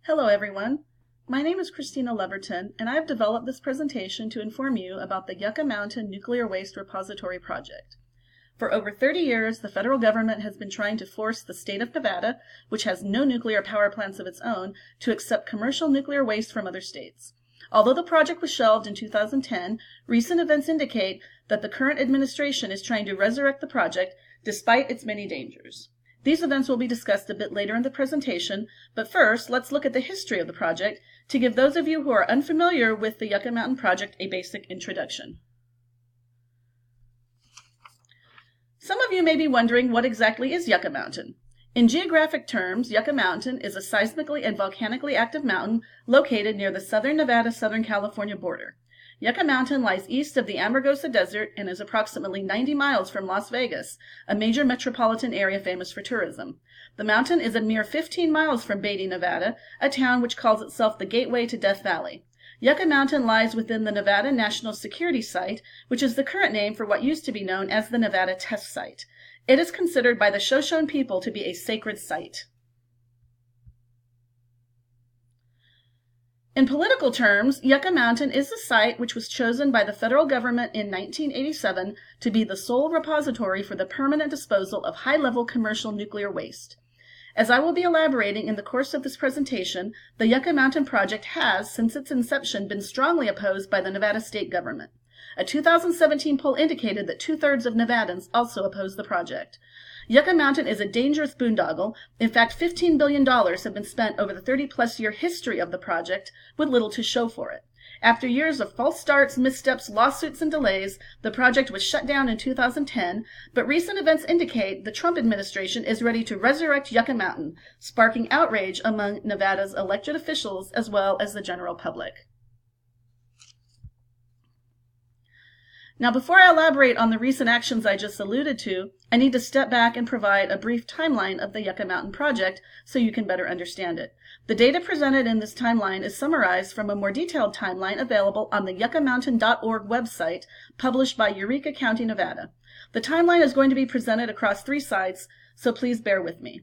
Hello everyone, my name is Christina Leverton and I have developed this presentation to inform you about the Yucca Mountain Nuclear Waste Repository Project. For over 30 years, the federal government has been trying to force the state of Nevada, which has no nuclear power plants of its own, to accept commercial nuclear waste from other states. Although the project was shelved in 2010, recent events indicate that the current administration is trying to resurrect the project despite its many dangers. These events will be discussed a bit later in the presentation, but first, let's look at the history of the project to give those of you who are unfamiliar with the Yucca Mountain project a basic introduction. Some of you may be wondering what exactly is Yucca Mountain. In geographic terms, Yucca Mountain is a seismically and volcanically active mountain located near the southern Nevada-Southern California border. Yucca Mountain lies east of the Amargosa Desert and is approximately 90 miles from Las Vegas, a major metropolitan area famous for tourism. The mountain is a mere 15 miles from Beatty, Nevada, a town which calls itself the Gateway to Death Valley. Yucca Mountain lies within the Nevada National Security Site, which is the current name for what used to be known as the Nevada Test Site. It is considered by the Shoshone people to be a sacred site. In political terms, Yucca Mountain is the site which was chosen by the federal government in 1987 to be the sole repository for the permanent disposal of high-level commercial nuclear waste. As I will be elaborating in the course of this presentation, the Yucca Mountain project has, since its inception, been strongly opposed by the Nevada state government. A 2017 poll indicated that 2/3 of Nevadans also oppose the project. Yucca Mountain is a dangerous boondoggle. In fact, $15 billion have been spent over the 30-plus year history of the project with little to show for it. After years of false starts, missteps, lawsuits, and delays, the project was shut down in 2010, but recent events indicate the Trump administration is ready to resurrect Yucca Mountain, sparking outrage among Nevada's elected officials as well as the general public. Now, before I elaborate on the recent actions I just alluded to, I need to step back and provide a brief timeline of the Yucca Mountain project so you can better understand it. The data presented in this timeline is summarized from a more detailed timeline available on the yuccamountain.org website published by Eureka County, Nevada. The timeline is going to be presented across 3 sites, so please bear with me.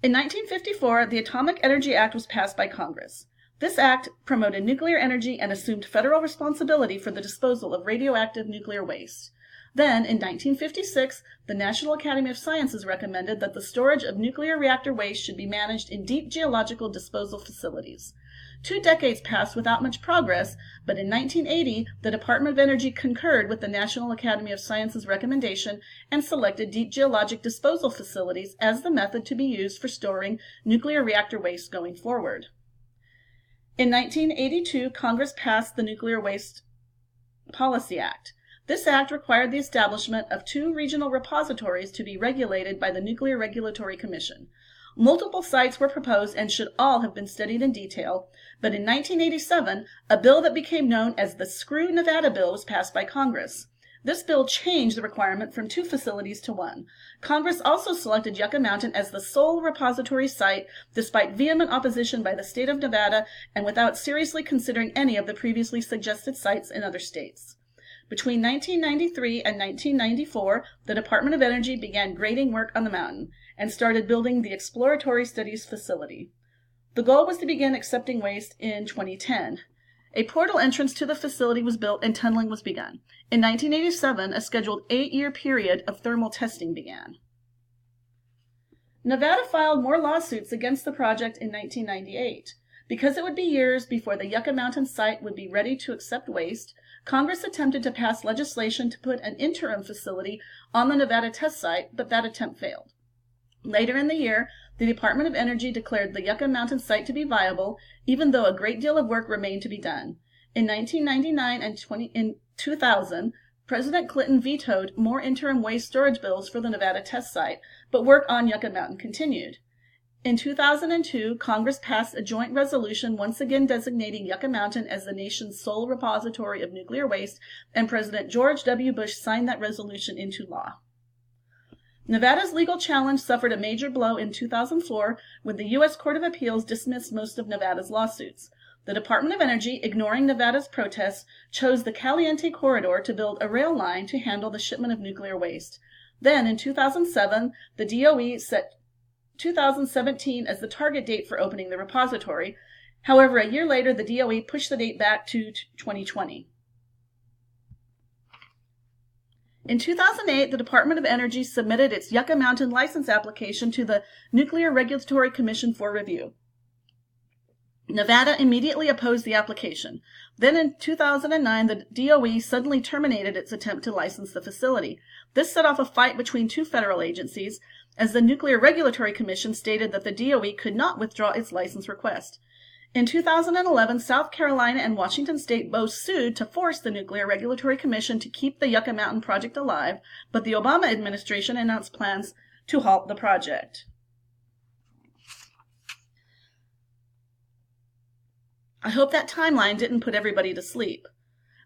In 1954, the Atomic Energy Act was passed by Congress. This act promoted nuclear energy and assumed federal responsibility for the disposal of radioactive nuclear waste. Then, in 1956, the National Academy of Sciences recommended that the storage of nuclear reactor waste should be managed in deep geological disposal facilities. 2 decades passed without much progress, but in 1980, the Department of Energy concurred with the National Academy of Sciences recommendation and selected deep geologic disposal facilities as the method to be used for storing nuclear reactor waste going forward. In 1982, Congress passed the Nuclear Waste Policy Act. This act required the establishment of 2 regional repositories to be regulated by the Nuclear Regulatory Commission. Multiple sites were proposed and should all have been studied in detail, but in 1987, a bill that became known as the Screw Nevada Bill was passed by Congress. This bill changed the requirement from 2 facilities to 1. Congress also selected Yucca Mountain as the sole repository site, despite vehement opposition by the state of Nevada and without seriously considering any of the previously suggested sites in other states. Between 1993 and 1994, the Department of Energy began grading work on the mountain and started building the Exploratory Studies facility. The goal was to begin accepting waste in 2010. A portal entrance to the facility was built and tunneling was begun. In 1987, a scheduled 8-year period of thermal testing began. Nevada filed more lawsuits against the project in 1998. Because it would be years before the Yucca Mountain site would be ready to accept waste, Congress attempted to pass legislation to put an interim facility on the Nevada test site, but that attempt failed. Later in the year, the Department of Energy declared the Yucca Mountain site to be viable, even though a great deal of work remained to be done. In 1999 and 2000, President Clinton vetoed more interim waste storage bills for the Nevada test site, but work on Yucca Mountain continued. In 2002, Congress passed a joint resolution once again designating Yucca Mountain as the nation's sole repository of nuclear waste, and President George W. Bush signed that resolution into law. Nevada's legal challenge suffered a major blow in 2004 when the U.S. Court of Appeals dismissed most of Nevada's lawsuits. The Department of Energy, ignoring Nevada's protests, chose the Caliente Corridor to build a rail line to handle the shipment of nuclear waste. Then, in 2007, the DOE set 2017 as the target date for opening the repository. However, a year later, the DOE pushed the date back to 2020. In 2008, the Department of Energy submitted its Yucca Mountain license application to the Nuclear Regulatory Commission for review. Nevada immediately opposed the application. Then in 2009, the DOE suddenly terminated its attempt to license the facility. This set off a fight between two federal agencies, as the Nuclear Regulatory Commission stated that the DOE could not withdraw its license request. In 2011, South Carolina and Washington State both sued to force the Nuclear Regulatory Commission to keep the Yucca Mountain project alive, but the Obama administration announced plans to halt the project. I hope that timeline didn't put everybody to sleep.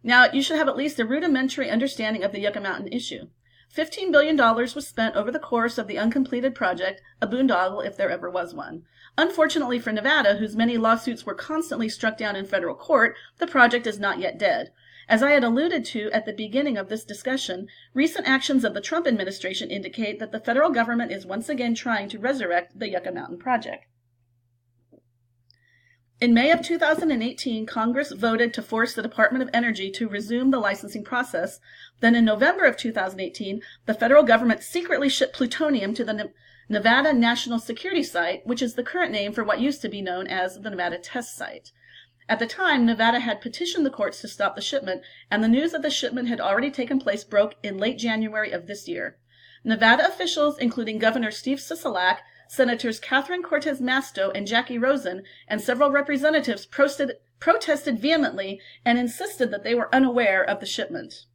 Now, you should have at least a rudimentary understanding of the Yucca Mountain issue. $15 billion was spent over the course of the uncompleted project, a boondoggle if there ever was one. Unfortunately for Nevada, whose many lawsuits were constantly struck down in federal court, the project is not yet dead. As I had alluded to at the beginning of this discussion, recent actions of the Trump administration indicate that the federal government is once again trying to resurrect the Yucca Mountain project. In May of 2018, Congress voted to force the Department of Energy to resume the licensing process. Then in November of 2018, the federal government secretly shipped plutonium to the Nevada National Security Site, which is the current name for what used to be known as the Nevada Test Site. At the time, Nevada had petitioned the courts to stop the shipment, and the news that the shipment had already taken place broke in late January of this year. Nevada officials, including Governor Steve Sisolak, Senators Catherine Cortez Masto and Jackie Rosen, and several representatives protested vehemently and insisted that they were unaware of the shipment.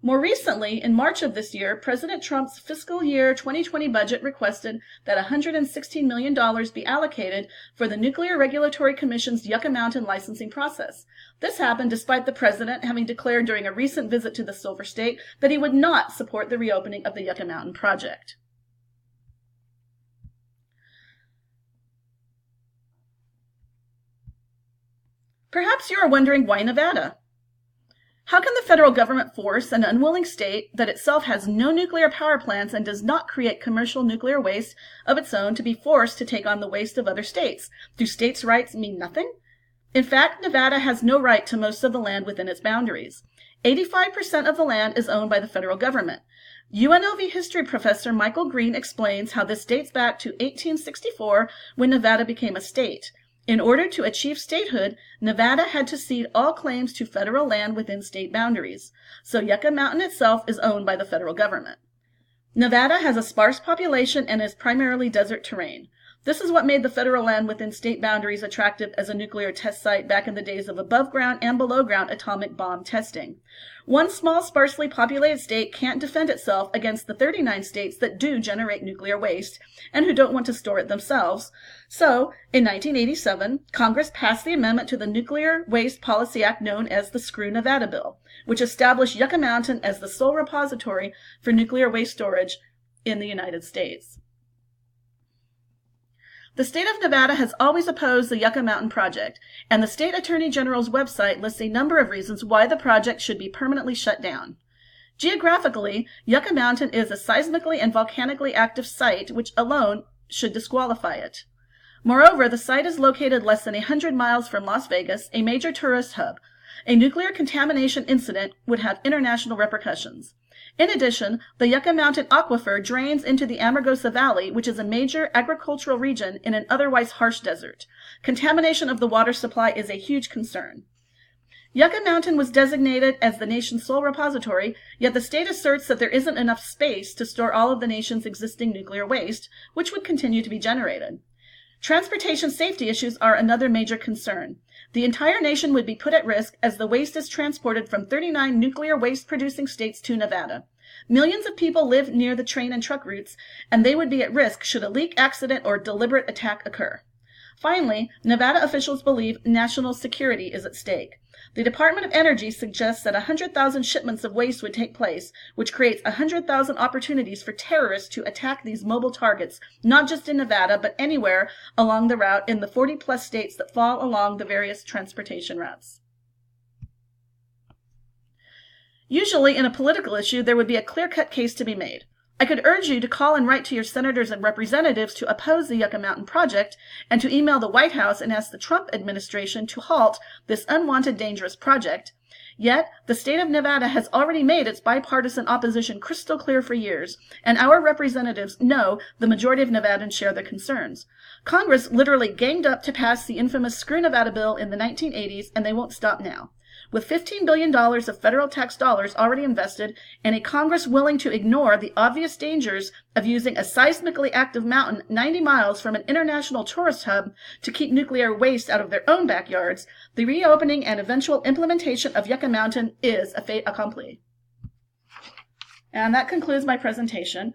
More recently, in March of this year, President Trump's fiscal year 2020 budget requested that $116 million be allocated for the Nuclear Regulatory Commission's Yucca Mountain licensing process. This happened despite the president having declared during a recent visit to the Silver State that he would not support the reopening of the Yucca Mountain project. Perhaps you are wondering why Nevada? How can the federal government force an unwilling state that itself has no nuclear power plants and does not create commercial nuclear waste of its own to be forced to take on the waste of other states? Do states' rights mean nothing? In fact, Nevada has no right to most of the land within its boundaries. 85% of the land is owned by the federal government. UNLV history professor Michael Green explains how this dates back to 1864 when Nevada became a state. In order to achieve statehood, Nevada had to cede all claims to federal land within state boundaries, so Yucca Mountain itself is owned by the federal government. Nevada has a sparse population and is primarily desert terrain. This is what made the federal land within state boundaries attractive as a nuclear test site back in the days of above-ground and below-ground atomic bomb testing. One small, sparsely populated state can't defend itself against the 39 states that do generate nuclear waste and who don't want to store it themselves. So, in 1987, Congress passed the amendment to the Nuclear Waste Policy Act known as the Screw Nevada Bill, which established Yucca Mountain as the sole repository for nuclear waste storage in the United States. The state of Nevada has always opposed the Yucca Mountain project, and the state attorney general's website lists a number of reasons why the project should be permanently shut down. Geographically, Yucca Mountain is a seismically and volcanically active site, which alone should disqualify it. Moreover, the site is located less than 100 miles from Las Vegas, a major tourist hub. A nuclear contamination incident would have international repercussions. In addition, the Yucca Mountain aquifer drains into the Amargosa Valley, which is a major agricultural region in an otherwise harsh desert. Contamination of the water supply is a huge concern. Yucca Mountain was designated as the nation's sole repository, yet the state asserts that there isn't enough space to store all of the nation's existing nuclear waste, which would continue to be generated. Transportation safety issues are another major concern. The entire nation would be put at risk as the waste is transported from 39 nuclear waste-producing states to Nevada. Millions of people live near the train and truck routes, and they would be at risk should a leak, accident, or deliberate attack occur. Finally, Nevada officials believe national security is at stake. The Department of Energy suggests that 100,000 shipments of waste would take place, which creates 100,000 opportunities for terrorists to attack these mobile targets, not just in Nevada, but anywhere along the route in the 40-plus states that fall along the various transportation routes. Usually, in a political issue, there would be a clear-cut case to be made. I could urge you to call and write to your senators and representatives to oppose the Yucca Mountain project and to email the White House and ask the Trump administration to halt this unwanted, dangerous project. Yet, the state of Nevada has already made its bipartisan opposition crystal clear for years, and our representatives know the majority of Nevadans share their concerns. Congress literally ganged up to pass the infamous Screw Nevada bill in the 1980s, and they won't stop now. With $15 billion of federal tax dollars already invested and a Congress willing to ignore the obvious dangers of using a seismically active mountain 90 miles from an international tourist hub to keep nuclear waste out of their own backyards, the reopening and eventual implementation of Yucca Mountain is a fait accompli. And that concludes my presentation.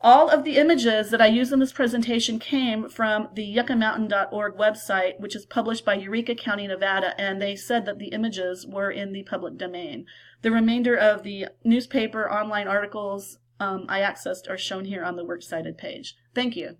All of the images that I use in this presentation came from the yuccamountain.org website, which is published by Eureka County, Nevada, and they said that the images were in the public domain. The remainder of the newspaper online articles I accessed are shown here on the Works Cited page. Thank you.